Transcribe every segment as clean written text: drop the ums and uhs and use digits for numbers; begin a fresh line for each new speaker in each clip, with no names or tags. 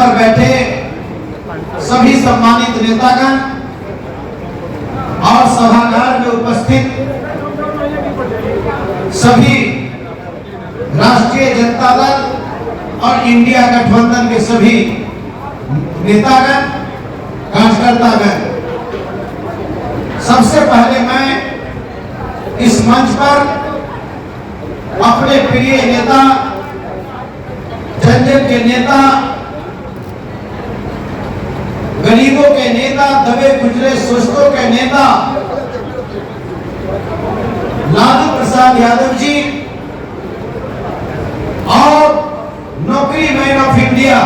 पर बैठे सभी सम्मानित नेतागण और सभागार में उपस्थित सभी राष्ट्रीय जनता दल और इंडिया गठबंधन के सभी नेतागण, कार्यकर्तागण, सबसे पहले मैं इस मंच पर अपने प्रिय नेता, जन जन के नेता, गरीबों के नेता, दबे कुचले शोषितों के नेता लालू प्रसाद यादव जी और नौकरी मैन ऑफ इंडिया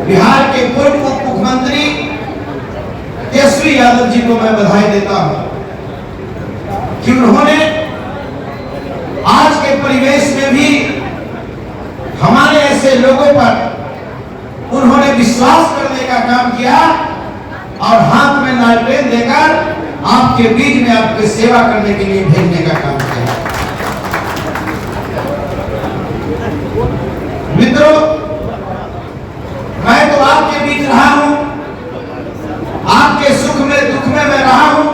बिहार के पूर्व उप मुख्यमंत्री तेजस्वी यादव जी को मैं बधाई देता हूं कि उन्होंने आज के परिवेश में भी हमारे ऐसे लोगों पर उन्होंने विश्वास करने का काम किया और हाथ में लालटेन देकर आपके बीच में आपकी सेवा करने के लिए भेजने का काम किया। मित्रों, मैं तो आपके बीच रहा हूं, आपके सुख में दुख में मैं रहा हूं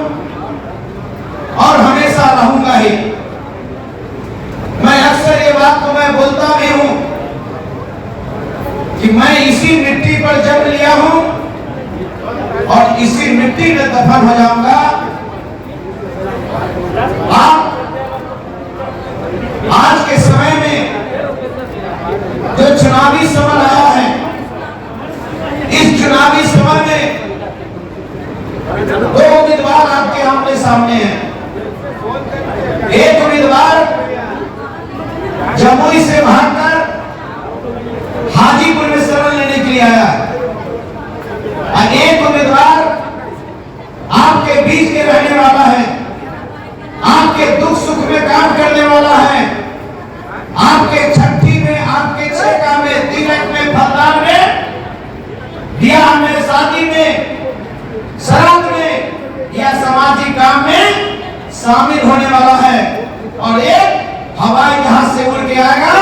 और हमेशा रहूंगा ही। मैं अक्सर ये बात तो मैं बोलता भी हूं कि मैं इसी मिट्टी पर जन्म लिया हूं और इसी मिट्टी में दफन हो जाऊंगा। आप आज के समय में जो चुनावी समय आया है, इस चुनावी समय में दो उम्मीदवार आपके आमने सामने हैं। एक उम्मीदवार जमुई से भागकर हाजीपुर में शरण लेने के लिए आया है और एक उम्मीदवार आपके बीच के रहने वाला है, आपके दुख सुख में काम करने वाला है, आपके छठी में, आपके छेका में, तिलक में, फलदान में, ब्याह में, शादी में, श्राद्ध में या सामाजिक काम में शामिल होने वाला है और एक हवाई जहाज से उड़ के आएगा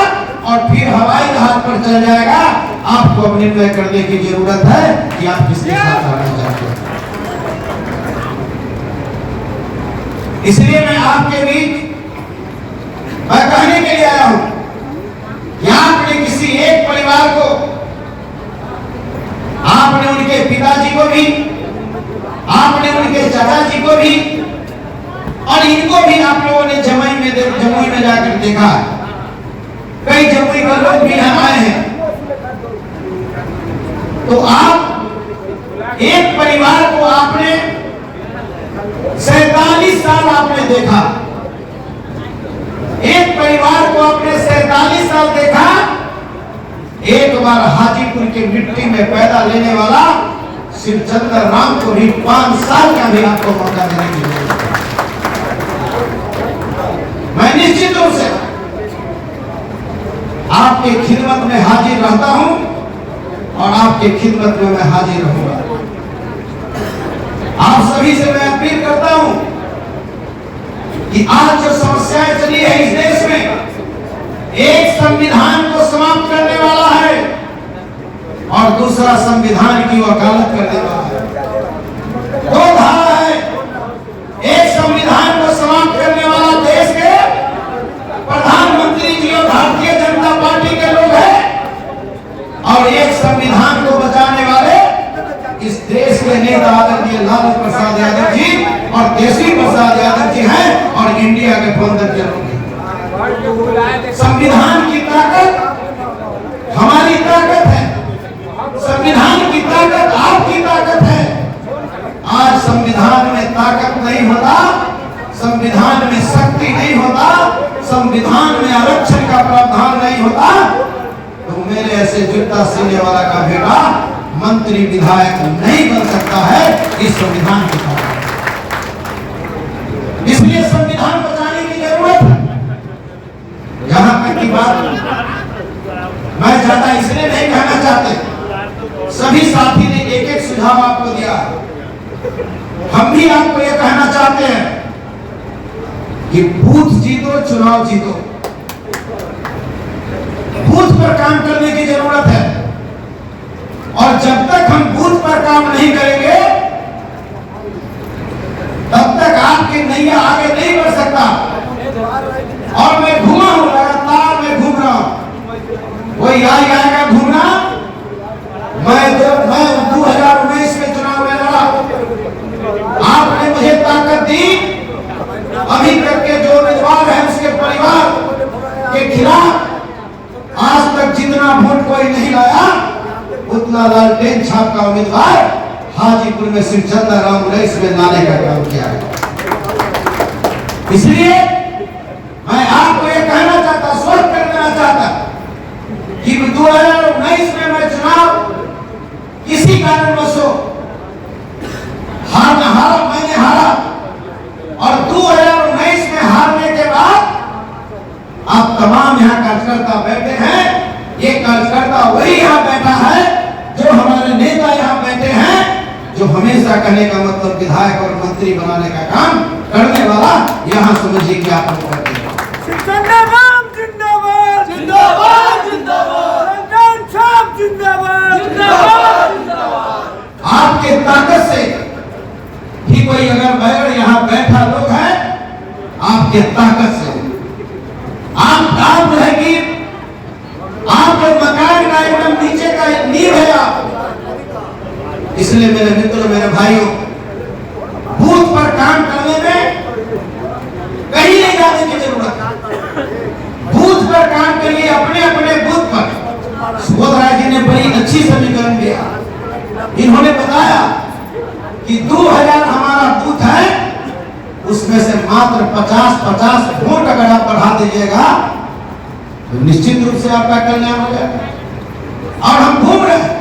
और फिर हवाई जहाज पर चल जाएगा। आपको अब निर्णय करने की जरूरत है कि आप किसके साथ आना चाहते हैं। इसलिए मैं आपके बीच मैं कहने के लिए आया हूं कि आपने किसी एक परिवार को, आपने उनके पिताजी को भी, आपने उनके चाचा जी को भी और इनको भी आप लोगों ने जमुई में जाकर देखा। कई जमुई के लोग भी यहाँ आए हैं। तो आप एक परिवार को आपने 47 साल आपने देखा, एक परिवार को आपने 47 साल देखा। एक बार हाजीपुर की मिट्टी में पैदा लेने वाला शिवचंद्र राम को भी 5 साल का भी आपको मौका देने की जरूरत है। मैं निश्चित रूप से आपके खिदमत में हाजिर रहता हूं और आपके खिदमत में मैं हाजिर रहूंगा। आप सभी से मैं अपील करता हूं कि आज जो समस्याएं चली है इस देश में, एक संविधान को समाप्त करने वाला है और दूसरा संविधान की वकालत करने वाला है। दो धारा है, एक संविधान को समाप्त करने वाला देश के प्रधानमंत्री जी और भारतीय जनता पार्टी के लोग हैं और एक संविधान को बचाने वाले इस देश के नेता आदरणीय लालू प्रसाद यादव जी और तेजस्वी प्रसाद यादव जी हैं और इंडिया गठबंधन के लोग हैं। संविधान की ताकत हमारी ताकत है, संविधान की ताकत आपकी ताकत है। आज संविधान में ताकत नहीं होता, संविधान में शक्ति नहीं होता, संविधान में आरक्षण का प्रावधान नहीं होता तो मेरे ऐसे जूता सीने वाला का बेटा मंत्री विधायक नहीं बन सकता है इस संविधान के कारण। इसलिए संविधान बचाने की जरूरत है। यहां तक की बात मैं ज्यादा इसलिए नहीं कहना चाहते, सभी साथी ने एक एक सुझाव आपको दिया। हम भी आपको यह कहना चाहते हैं कि बूथ जीतो, चुनाव जीतो। बूथ पर काम करने की जरूरत है। और जब तक हम बूथ पर काम नहीं करेंगे तब तक आपकी नैया आगे नहीं बढ़ सकता। और मैं घूमा हूं, लगातार मैं घूम रहा हूं, कोई आएगा घूमना। मैं 2019 में चुनाव में लड़ा, आपने मुझे ताकत दी। अभी तक के जो उम्मीदवार है उसके परिवार के खिलाफ आज तक जितना वोट कोई नहीं लाया उतना लालटेन छाप का उम्मीदवार हाजीपुर में सिर्फ चंदा राम रईस में लाने का काम किया है। इसलिए मैं आपको ये कहना चाहता, स्पष्ट कर देना चाहता कि 2019 में मैं चुनाव किसी कारणवश मैंने हारा, और 2019 में हारने के बाद आप तमाम यहाँ कार्यकर्ता बैठे हैं। ये कार्यकर्ता वही यहाँ बैठा है जो हमारे नेता यहाँ बैठे हैं, जो हमेशा कहने का मतलब विधायक और मंत्री बनाने का काम करने वाला यहाँ समझिए कि आप लोग करते हैं।
जिंदाबाद जिंदाबाद जिंदाबाद जिंदाबाद जिंदाबाद जिंदाबाद।
आपके ताकत से भी कोई अगर बैर यहाँ बैठा लोग है, आपके ताकत से आप रहेगी, आपके मकान का एकदम नीचे का नींव है आप। इसलिए मेरे मित्रों, मेरे भाइयों, बूथ पर काम करने में कहीं नहीं जाने की जरूरत है। बूथ पर काम करिए, अपने अपने बूथ पर। सुबोध राय जी ने बड़ी अच्छी समीकरण दिया। इन्होंने बताया कि 2000 हमारा बूथ है, उसमें से मात्र 50-50 वोट अगर आप बढ़ा दीजिएगा तो निश्चित रूप से आपका कल्याण हो जाएगा। और हम घूम रहे हैं,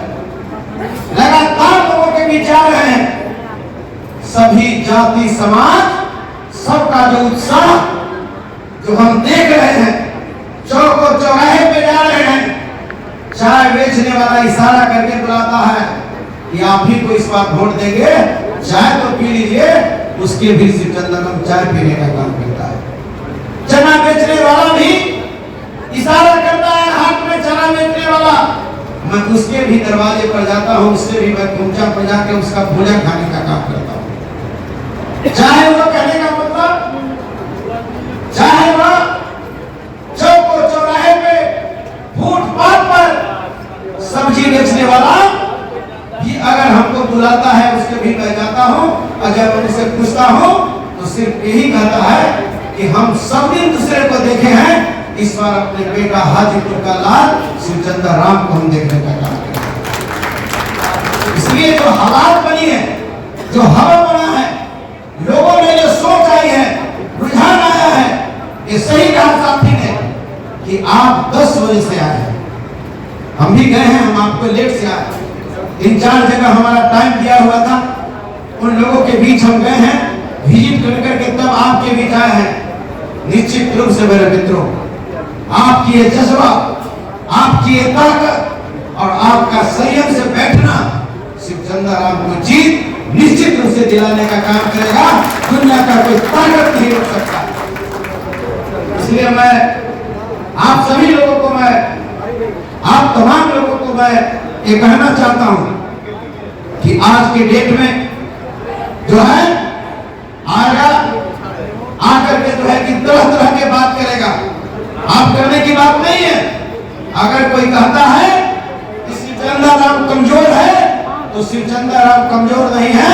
लगातार लोगों के बीच आ रहे हैं, सभी जाति समाज सबका जो उत्साह जो हम देख रहे हैं, चौक और चौराहे पे जा रहे हैं, चाय बेचने वाला इशारा करके बुलाता है कि आप ही को इस बार वोट देंगे, चाय तो पी लीजिए, उसके भी सिर्फ चंदनम चाय पीने का काम करता है। चना बेचने वाला भी इशारा करता है, हाथ में चना बेचने वाला, मैं उसके भी दरवाजे पर जाता हूँ, उससे भी मैं कुंचा पर जाके उसका भोजन खाने का काम करता हूँ। चाहे वो कहने का मतलब, चाहे वो चौक और चौराहे पे फुटपाथ पर सब्जी बेचने वाला भी अगर हमको बुलाता है, उसके भी मैं जाता हूँ, और जब उनसे पूछता हूँ तो सिर्फ यही कहता है कि हम सब दिन दूसरे को देखे हैं, इस बार अपने बेटा हाजीपुर का लाल शिवचंद्र राम को हम देखने का काम करें। इसलिए जो हालात बनी है, जो हवा बना है, लोगों में जो सोच आई है, रुझान आया है, ये सही कहा साथी ने कि आप 10 बजे से आए हैं, हम भी गए हैं, हम आपको लेट से आए, 3-4 जगह हमारा टाइम दिया हुआ था, उन लोगों के बीच हम गए हैं, विजिट करके तब आपके बीच आए हैं। निश्चित रूप से मेरे मित्रों, आपकी ये जज्बा, आपकी ये ताकत और आपका संयम से बैठना शिवचंद्र राम को जीत निश्चित रूप से दिलाने का काम करेगा। दुनिया का कोई ताकत नहीं रोक सकता। इसलिए मैं आप सभी लोगों को, मैं आप तमाम लोगों को मैं ये कहना चाहता हूं कि आज के डेट में जो है आएगा, आकर के जो है कि तरह-तरह के बात करेगा। आप करने की बात नहीं है। अगर कोई कहता है कि शिवचंद्र राम कमजोर है, तो शिवचंद्र राम कमजोर नहीं है,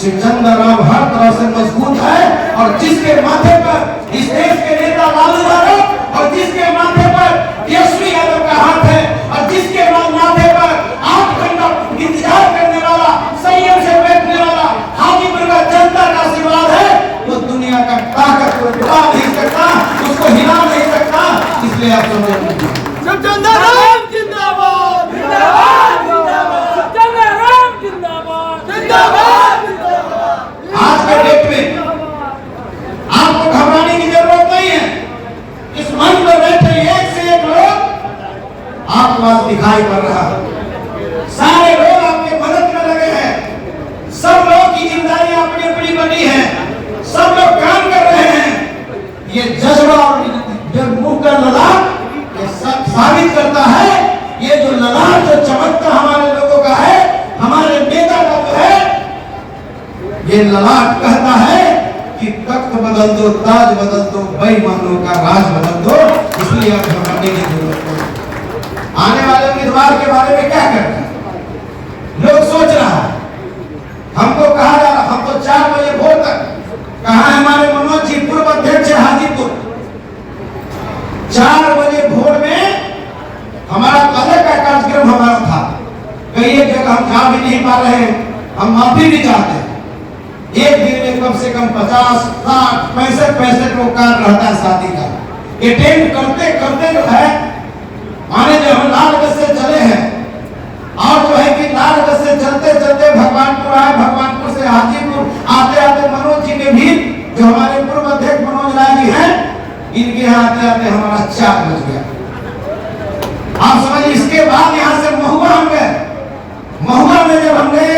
शिवचंद्र राम हर तरह से मजबूत है। और जिसके माथे पर इस देश के नेता लालू यादव और जिसके माथे पर तेजस्वी यादव का हाथ है और जिसके माथे पर 8 घंटा इंतजार करने वाला, संयम से बैठने वाला हाजीपुर का जनता का आशीर्वाद है, वो दुनिया का ताकत को हिला नहीं सकता, उसको हिला नहीं सकता। इसलिए आप समझ
शिवचंद्र राम जिंदाबाद जिंदाबाद जिंदाबाद, शिवचंद्र राम जिंदाबाद जिंदाबाद जिंदाबाद।
आज के डेट में आपको घबराने की जरूरत नहीं है। इस मंच पर बैठे एक से एक लोग आपको आज दिखाई पड़ रहा है, सारे लोग आपके मदद में लगे हैं, सब लोग की जिम्मेदारी अपनी अपनी बनी है, सब लोग काम कर रहे हैं। ये जज्बा और जो मुंह का ललाट ये सब साबित करता है, ये जो ललाट जो चमकता हमारे लोगों का है, ये ललाट कहता है कि तख्त बदल दो, ताज बदल दो, बेईमानों का राज बदल दो। इसलिए अब घबराने की जरूरत नहीं। आने वाले उम्मीदवार के बारे में क्या करना है? लोग सोच रहा है, हमको कहा जा रहा, हमको 4 बजे भोर तक कहा है हमारे मनोज जी पूर्व अध्यक्ष हाजीपुर, 4 बजे भोर में हमारा कल का कार्यक्रम हमारा था। कई एक जगह हम जा भी नहीं पा रहे हैं, हम माफी भी चाहते हैं। एक दिन में कम से कम 50, 60, 65 को कार्य रहता है शादी का। अटेंड करते करते जो है माने जो हम लालगंज से चले हैं और जो है कि लालगंज से चलते चलते भगवानपुर आए, भगवानपुर से हाजीपुर आते आते मनोज जी के भी जो हमारे पूर्व अध्यक्ष मनोज राय जी हैं, इनके यहाँ आते आते हमारा 4 बज गया। आप समझिए, इसके बाद यहाँ से महुआ हम गए। महुआ में जब हम गए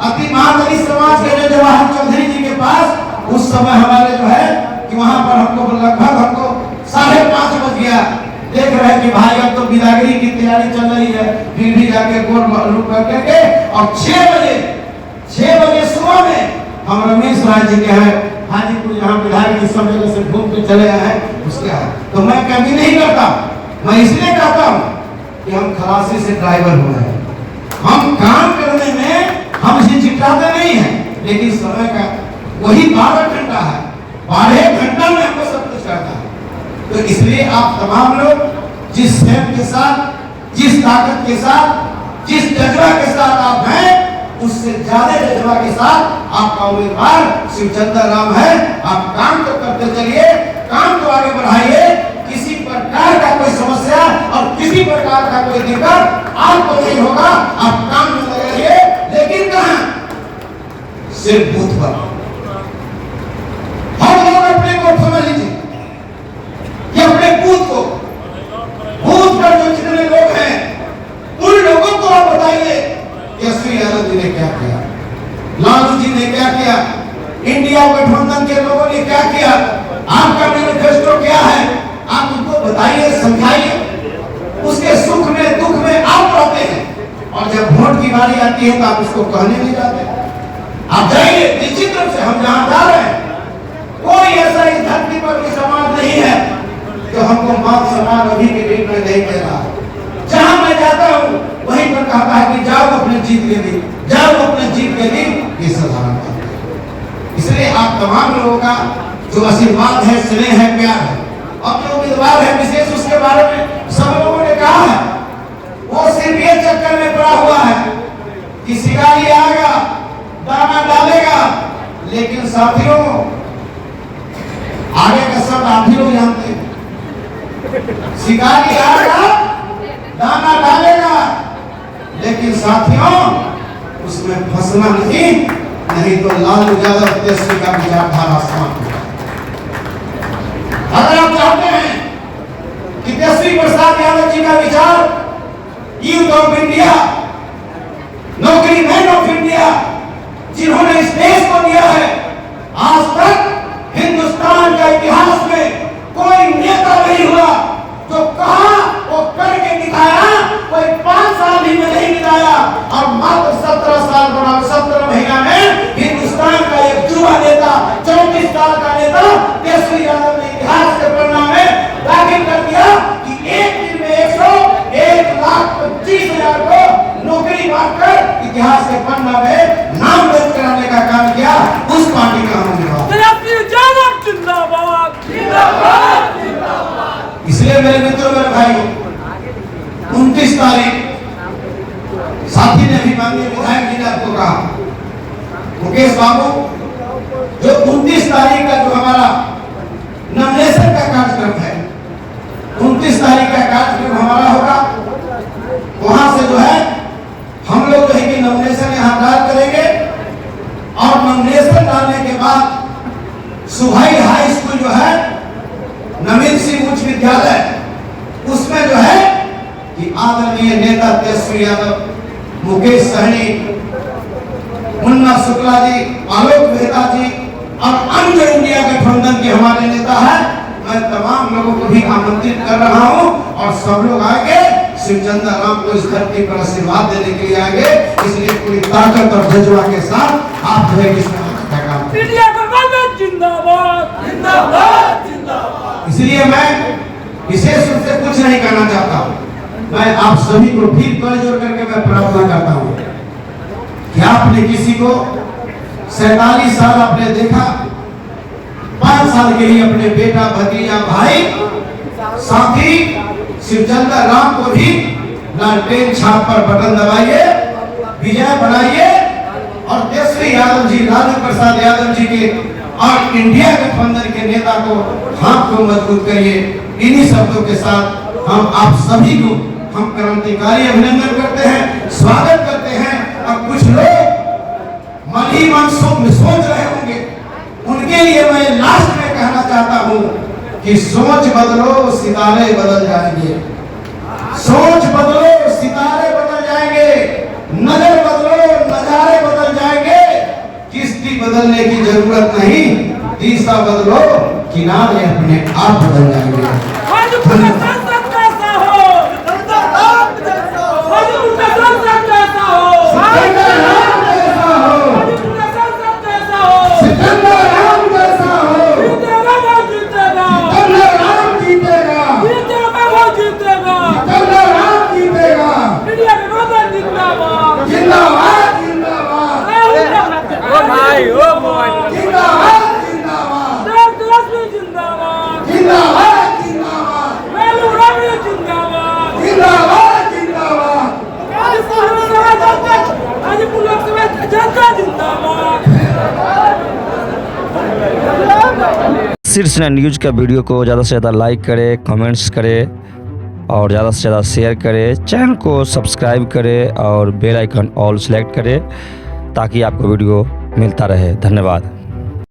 अति महादलित समाज के जो जवाहर चौधरी जी के पास, उस समय हमारे जो है कि वहां पर हमको लगभग हमको 5:30 बज गया। देख रहे हैं कि भाई अब तो बिदागरी की तैयारी चल रही है, फिर भी जाके गोल रुक करके और 6 बजे सुबह में हम रमेश राय जी के हैं हाजीपुर, यहाँ विधायक जी सब जगह से घूम के चले आए हैं उसके यहाँ। तो मैं कभी नहीं करता, मैं इसलिए कहता हूँ कि हम खलासी से ड्राइवर हुए हैं। हम काम करने में हम हिचकिचाते नहीं हैं, लेकिन समय का वही 12 घंटा है, 12 घंटा में हमको सब कुछ करता है। तो इसलिए आप तमाम लोग जिस सेम के साथ, जिस ताकत के साथ, जिस जज्बा के साथ आप हैं, उससे ज्यादा जज्बा के साथ आपका उम्मीदवार शिवचंद्र राम है। आप काम तो करते चलिए, काम तो आगे बढ़ाइए। किसी प्रकार का कोई समस्या और किसी प्रकार का कोई दिक्कत आपको नहीं होगा। आप काम में लगाइए, लेकिन कहां? सिर्फ बूथ पर। हम लोग अपने को समझ लीजिए कि अपने बूथ पर जो जितने लोग हैं, उन लोगों को आप बताइए कि श्री यादव जी ने क्या किया, लालू जी ने क्या किया, इंडिया गठबंधन के लोगों ने क्या किया, आपका मैनिफेस्टो क्या है, आप उनको बताइए, समझाइए। उसके सुख में दुख में आप रहते हैं, और जब वोट की बारी आती है तो आप उसको कहने नहीं जाते। आप जाइए, निश्चित रूप से हम जहां जा रहे हैं, कोई ऐसा इस धरती पर भी समाज नहीं है जो हमको मान सम्मान अभी के डेट में नहीं दे रहा। जहां मैं जाता हूं वहीं पर कहता है कि जाओ अपने जीत के दिन, जाओ अपने जीत के दिन। ये साधारण बात है। इसलिए आप तमाम लोगों का जो आशीर्वाद है, स्नेह है, प्यार है, और जो उम्मीदवार है विशेष, उसके बारे में सब लोगों ने कहा है, वो सिर्फ ये चक्कर में पड़ा हुआ है कि शिकारी आएगा, दाना डालेगा। लेकिन साथियों, आगे का सब आप ही लोग जानते हैं। शिकारी आएगा, दाना डालेगा, लेकिन साथियों उसमें फंसना नहीं तो लालू यादव तेजस्वी का विचारधारा समाप्त होगा। अगर आप चाहते हैं कि तेजस्वी प्रसाद यादव जी का विचार यूथ ऑफ इंडिया, नौकरी मैन ऑफ इंडिया, जिन्होंने इस देश को दिया है, आज तक हिंदुस्तान का इतिहास में कोई नेता नहीं हुआ जो कहा वो करके दिखाया। कोई 5 साल ही में नहीं बिताया और मात्र 17 साल 17 महीना में हिंदुस्तान का एक युवा नेता, 34 साल का नेता तेजस्वी यादव ने इतिहास के पन्ना में दाखिल कर दिया कि एक दिन में 1,25,000 को नौकरी बांटकर इतिहास के पन्ना में नाम दर्ज कराने का काम किया। उस पार्टी का हम इसलिए मेरे मित्रों, मेरे भाई, 29 तारीख साथी ने भी माननीय विधायक जी ने आपको कहा, मुकेश बाबू, जो 29 तारीख का जो हमारा नॉमिनेशन का कार्यक्रम है, 29 तारीख का कार्यक्रम हमारा होगा। वहां से जो है हम लोग जो है कि नॉमिनेशन यहाँ डाल करेंगे और नॉमिनेशन डालने के बाद सुहाई हाई स्कूल जो है, नवीन सिंह उच्च विद्यालय, उसमें जो है कि आदरणीय नेता तेजस्वी यादव, मुकेश सहनी, मुन्ना शुक्ला जी, आलोक मेहता जी और अन्य इंडिया गठबंधन के हमारे नेता हैं। मैं तमाम लोगों को भी आमंत्रित कर रहा हूं और सब लोग आएंगे, शिवचंद्र राम को इस धरती पर आशीर्वाद देने के लिए आएंगे। इसलिए पूरी ताकत और जज्बा के साथ आप जो है इसमें काम करें।
इंडिया गवर्नमेंट जिंदाबाद जिंदाबाद जिंदाबाद।
इसलिए मैं विशेष रूप से कुछ नहीं कहना चाहता। मैं आप सभी को फिर कर जोड़ करके मैं प्रार्थना करता हूँ कि आपने किसी को 47 साल आपने देखा, 5 साल के लिए अपने बेटा भतीजा भाई साथी शिवचंद्र राम को भी लालटेन छाप पर बटन दबाइए, विजय बनाइए और तेजस्वी यादव जी, लालू प्रसाद यादव जी के और इंडिया गठबंधन के नेता को हाथ को मजबूत करिए। इन्हीं शब्दों के साथ हम आप सभी को हम क्रांतिकारी अभिनंदन करते हैं, स्वागत करते हैं। और कुछ लोग मन ही मन सोच रहे होंगे, उनके लिए मैं लास्ट में कहना चाहता हूं कि सोच बदलो सितारे बदल जाएंगे, सोच बदलो सितारे बदल जाएंगे, नजर बदलो नजारे बदल जाएंगे। किश्ती बदलने की जरूरत नहीं, दिशा बदलो किनारे अपने आप बदल जाएंगे।
शीर्ष न्यूज़ का वीडियो को ज़्यादा से ज़्यादा लाइक करें, कमेंट्स करें और ज़्यादा से ज़्यादा शेयर करें। चैनल को सब्सक्राइब करें और बेल आइकन ऑल सेलेक्ट करें ताकि आपको वीडियो मिलता रहे। धन्यवाद।